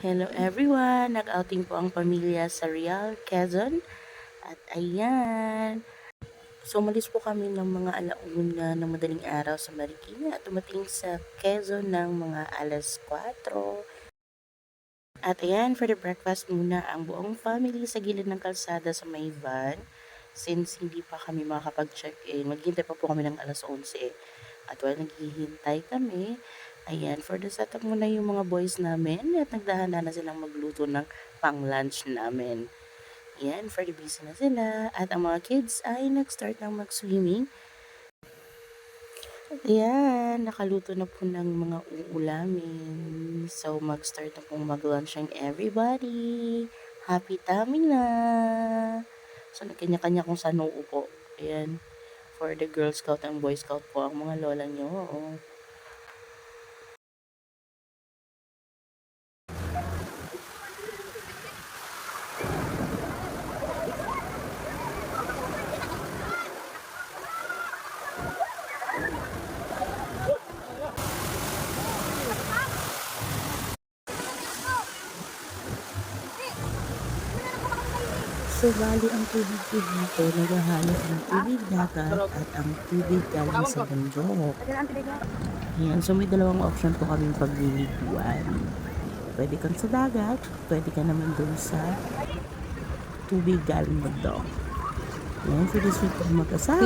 Hello everyone! Nag-outing po ang pamilya sa Real, Quezon. At ayan, so umalis po kami ng mga alauna ng madaling araw sa Marikina at dumating sa Quezon ng mga alas 4. At ayan, for the breakfast muna ang buong family sa gilid ng kalsada sa may van. Since hindi pa kami makakapag-check-in, maghintay pa po kami ng alas 11. At while naghihintay kami, ayan, for the setup muna yung mga boys namin at nagdahanda na silang magluto ng pang-lunch namin. Ayan, for the busy na sila. At ang mga kids ay nag-start ng mag-swimming. Ayan, nakaluto na po ng mga uulamin. So, mag-start na pong mag-lunch ang everybody. Happy tummy na! So, nagkanya-kanya kung saan uupo. Ayan, for the Girl Scout and Boy Scout po ang mga lola nyo. So, bali ang tubig po dito, naghahalo ng tubig dagat at ang tubig galing sa bundok. Ayan, so may dalawang option po kaming pagliliguan. Pwede kang sa dagat, pwede ka naman dun sa tubig galing bundok. Ayan, for the sweet po mag-asawa.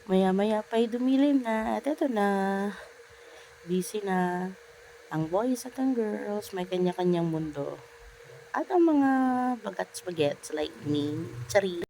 Maya-maya pa'y dumilim na at eto na, busy na ang boys at ang girls, may kanya-kanyang mundo. At ang mga bagats-bagets like me, Chari.